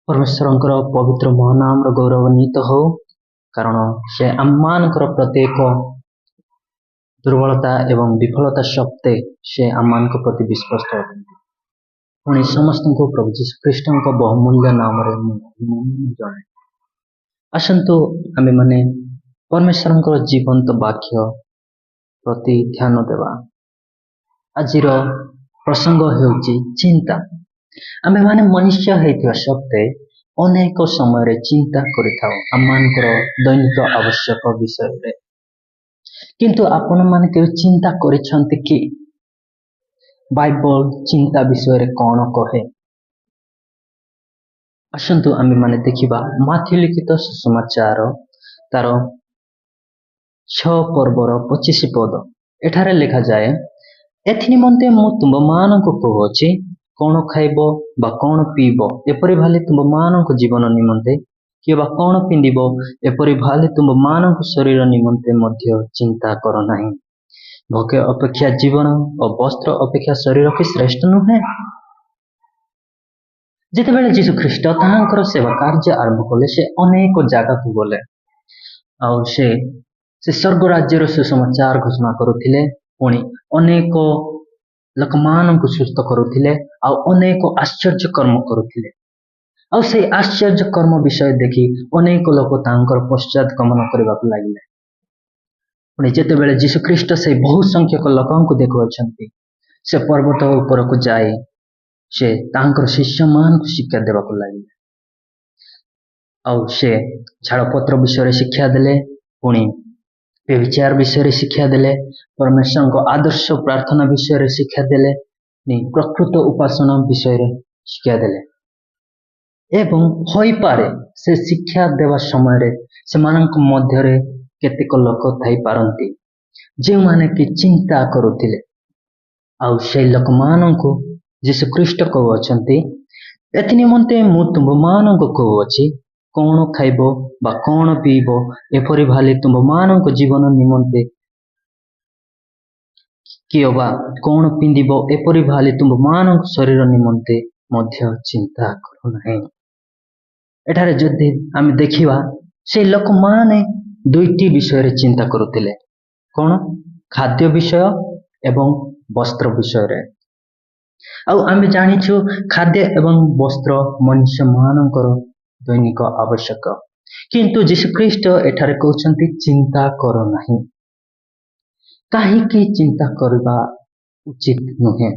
परमेश्वरंकर पवित्र महानाम गौरवान्वित हो कारण से आममानकर प्रत्येक दुर्बलता एवं विफलता सत्वे से आममान प्रति विश्वस्त अटंती पुणी समस्त को प्रभु जीशु ख्रीष्ट बहुमूल्य नाम जन आसतु आम मैंने परमेश्वर जीवंत वाक्य प्रति ध्यान देवा। आज प्रसंग होउची चिंता। आमे माने मनुष्य होइथिबा सत्वे अनेक समय चिंता करिथाउ आममानकर दैनिक आवश्यक विषय रे, किंतु आपण माने के चिंता करिसंते कि बाइबल चिंता विषय रे कोन कहे। आसंतु आमे माने देखिबा माथि लिखित सुसमाचार तार 6 पर्वर 25 पद एठारे लिखा जाए, एथि निमंते मु तुम मानक कहूची कौन खाइब बा कौन पीब एपरि भाले तुम मानक जीवन निमंते कि बा कौन पिंदिब एपरि भाले तुम मानक शरीर निमंते मध्य चिंता कर नाही। भोके अपेक्षा जीवन और वस्त्र अपेक्षा शरीर की श्रेष्ठ नुहे। जितेबाला जीशु ख्रीष्ट ताहांकर सेवा कार्य आरंभ कले से अनेक जगह को गले आउ से स्वर्ग राज्यर सुसमाचार घोषणा करुथिले, पुणी अनेक लोकमान को सुस्थ करुथिले आउ अनेक आश्चर्य कर्म करुथिले आउ से आश्चर्य कर्म विषय देखि अनेक लोक तांकर पश्चात गमन करबा को लागिले। पुणी जेतेबेले जीशु ख्रीष्ट से बहुत संख्यक लोकन को देखुछंती से पर्वत ऊपर को जाए से तांकर शिष्य मान को शिक्षा देबा को लागिले आउ से झाड़पत्र विषय शिक्षा देले, पुणी व्यभिचार विषय शिक्षा देले, परमेश्वर को आदर्श प्रार्थना विषय शिक्षा देले, प्रकृत उपासना विषय शिक्षा देले एवं होई पारे से शिक्षा देवा समय रे सेमानक मध्य रे केतेक लोक थाई पारंती जे माने कि चिंता करुथिले आउ से लोक माननको जीशु ख्रीष्ट कहउछंती, एथि निमंते मु तुम मानक कहउछि कौन खाइब बा कौन पीब एपरि भाले तुम मानक जीवन निमंते कियबा कौन पिंदिब एपरि भाले तुम मानक शरीर निमंते मध्य चिंता करू नाही। एठारे जदि आमे देखिबा से लोक माने दुईटी विषय रे चिंता करुथिले, कौन खाद्य विषय एवं वस्त्र विषय रे। आउ आमे जानिछु खाद्य एवं वस्त्र मनुष्य मानकर दैनिक आवश्यक, किंतु जीशु ख्रीष्ट एठारे कहउछंती चिंता कर नाही। काहेकि चिंता करबा उचित नुहे।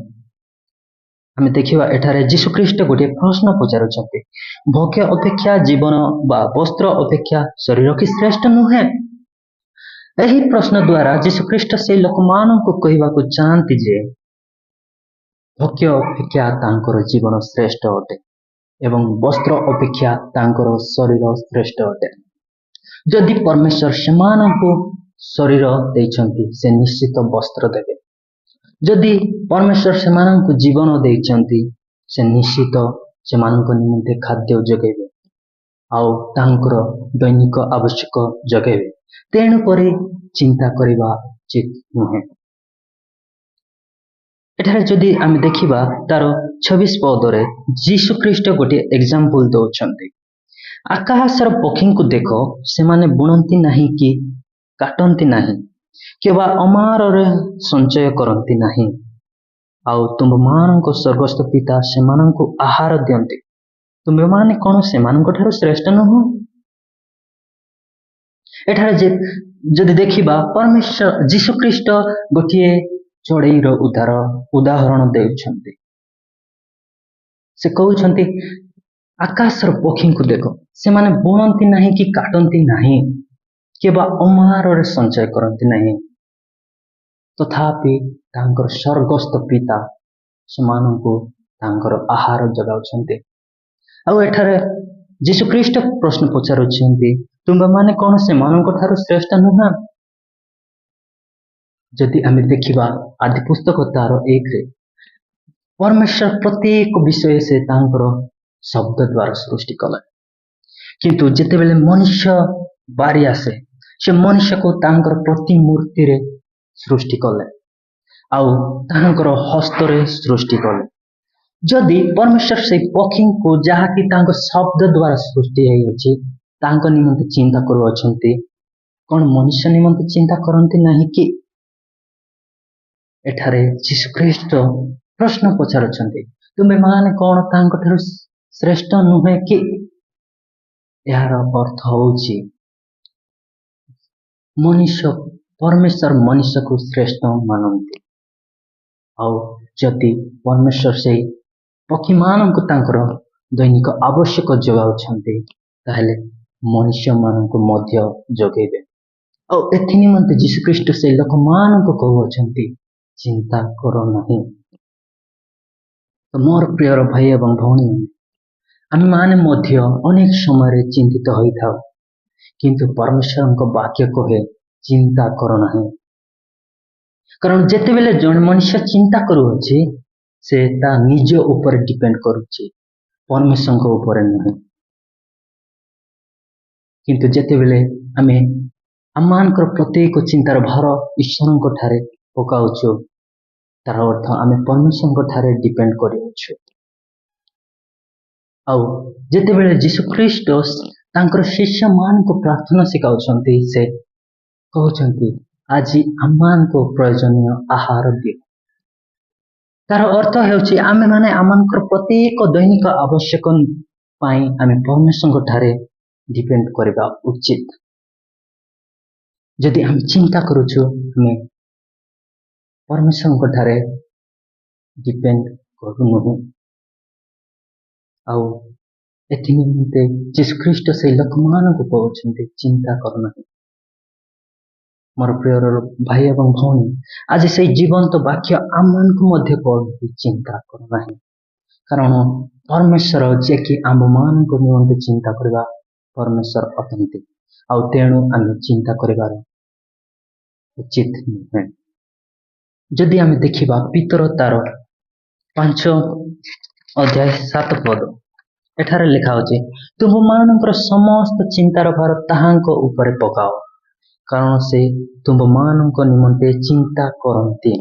आमे देखिबा एठारे जीशु ख्रीष्ट गोटे प्रश्न पचारुछंती, भोग्य अपेक्षा जीवन बा वस्त्र अपेक्षा शरीर की श्रेष्ठ नुहे। एही प्रश्न द्वारा जीशु ख्रीष्ट से लोकमान को कहबा को चाहती जे भोग्य अपेक्षा तांकर जीवन श्रेष्ठ अटे एवं वस्त्र अपेक्षा तांकर शरीर श्रेष्ठ अटे। जदि परमेश्वर समान को शरीर देइछंती से निश्चित वस्त्र देवे, जदि परमेश्वर समान को जीवन देइछंती से निश्चित समान को निमंते खाद्य जगेबे आउ तांकर दैनिक आवश्यक जगेबे। तेणु परे चिंता करिबा उचित नुहे। एठारे जदि आमे देखिबा तार 26 पदरे जीशु ख्रीष्ट गोटे एग्जांपल दउछंती, आकाशर पक्षी को देखो से माने बुणंती नहीं कि काटंती नहीं केवल अमार रे संचय करंती नहीं आउ तुम मान को स्वर्गस्थ पिता से मान को आहार दियंती, तुम माने कौन से मान को ठारो श्रेष्ठ नुह। एठारे जदि देखिबा परमेश्वर जीशु ख्रीष्ट गोटे चढ़ई उदाहरण देउछंती, से कहउछंती आकाशर पक्षी को देखो से माने बुणंती नहीं कि काटंती नहीं केवल अमार रे संचय करंती नहीं, तथापि तांकर स्वर्गस्थ पिता सेमानंको तांकर आहार जगाउछंती। आउ एठारे जीशु ख्रीष्ट प्रश्न पचारुछंती, तुम माने कौन सेमानंको ठारो श्रेष्ठ नुह। जदि आमे देखिबा आदि पुस्तक तार 1 रे परमेश्वर प्रत्येक विषय से तांकर शब्द द्वारा सृष्टि कला, किंतु जेतेबेले मनुष्य बारी आसे से मनुष्य को तांकर प्रतिमूर्ति रे सृष्टि कले आउ तांकर हस्त रे सृष्टि कले जदि परमेश्वर से पक्षी को जहाँकि तांको शब्द द्वारा सृष्टि होइछि तांको निमंते चिंता करूअछंती कौन मनुष्य निमंते चिंता करती नहीं कि एठारे जीशुख्रीष्ट प्रश्न पचारुछंती तुमे माने कौन तांको ठारू श्रेष्ठ नुहे कि यार अर्थ होउछि मनुष्य परमेश्वर मनुष्य को श्रेष्ठ मानती ଆଉ ଯଦି परमेश्वर से पक्षी मानक तांकर दैनिक आवश्यक जोगाउछंती ताहले मनुष्य मानक मध्य जोगेबे ଆଉ एथि निमंते जीशुख्रीष्ट से लोक मानक कहउछंती चिंता करो नहीं। तो मोर प्रिय भाई एवं भौणी आम माने मध्य अनेक समय चिंतित होइथाउ किंतु परमेश्वर वाक्य कहे चिंता करो नहीं कारण जेते बेले जन मनुष्य चिंता करूअछि से ता निज ऊपर डिपेंड करूछि परमेश्वर ऊपर नहीं किंतु जेते बेले आमे आमानकर प्रत्येक चिंतार भार ईश्वर ठारे पकाउछु तार अर्थ आमे परमेश्वर ठारे डिपेंड करिअछु आउ जेते बेले जीशुख्रीष्ट तांकर शिष्य मान को प्रार्थना सिखाउछंती से कहउछंती आज आमान को प्रयोजनीय आहार दियो तार अर्थ हेउछि आमे माने आमानकर प्रत्येक दैनिक आवश्यक पाई आमे परमेश्वर ठारे डिपेंड करबा उचित जदि हम चिंता करूछु आमे परमेश्वर ठारे डिपेंड करूनु आउ एथि निमंते जीशुख्रीष्ट से लोकमान को कहउछंती चिंता करो नहीं मोर प्रिय भाई एवं भौणी आज से जीवंत वाक्य आमान को मध्य कहउछि चिंता करो नहीं कारण परमेश्वर जे कि आम मान को निमंते चिंता करबा परमेश्वर अटंती आउ तेणु आम चिंता करिवार उचित नुहे जदि आम देखिबा पितर तार 5 अध्याय 7 पद एठारे लिखा होछि तुम मानकर समस्त चिंतार भार ताहांक ऊपर पकाओ कारण से तुम मानक निमंते चिंता करती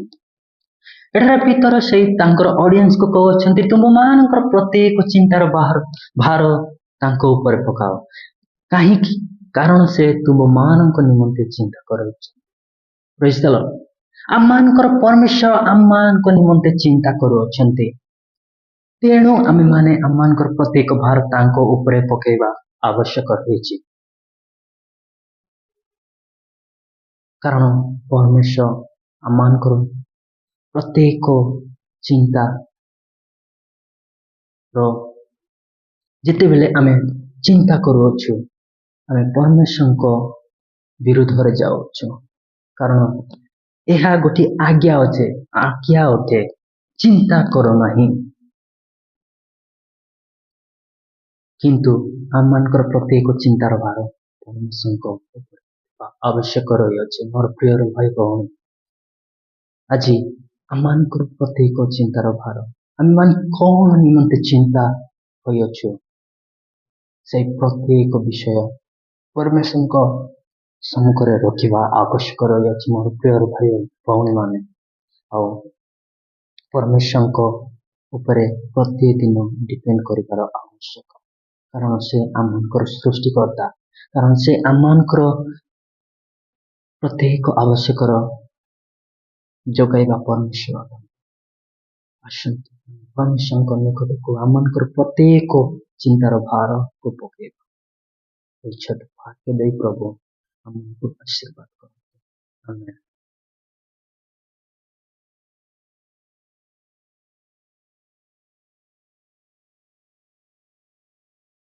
एठारे पितर से तांकर ऑडियंस को कहउछंती तुम मानकर प्रत्येक चिंतार भार तांको ऊपर पकाओ काहे कि कारण से तुम मानक निमंते चिंता करूछ प्रेज द लॉर्ड आमानकर परमेश्वर आमानक निमंते चिंता करूछंती तेणु आमे माने आमानकर प्रत्येक भार तांको ऊपर पकेबा आवश्यक होइछि कारण परमेश्वर आमानकर प्रत्येक चिंता रो जेते बेले आमे चिंता करूछु आमे परमेश्वर को विरुद्ध रे जाउछु कारण एहा गोटी आज्ञा अटे चिंता करो नहीं किंतु आमानकर प्रत्येक चिंतार भार परमेश्वर आवश्यक रही मोर प्रिय भाई भौणी आज आमानकर प्रत्येक चिंतार भार आम मान कौन निमंते चिंता होइछु से प्रत्येक विषय परमेश्वर सम्मुख रखा आवश्यक रही मोर प्रिय भाई भौणी माने आउ परमेश्वर ऊपर प्रत्येक दिन डिपेंड कर आवश्यक कारण से आमानकर सृष्टिकर्ता कारण से आमानकर प्रत्येक आवश्यक जोगाइबा परमेश्वर आसंतु परमेश्वर निकट को आमानकर प्रत्येक चिंतार भार को पकेबा भाग्य दे प्रभु आमको आशीर्वाद करो आमेन।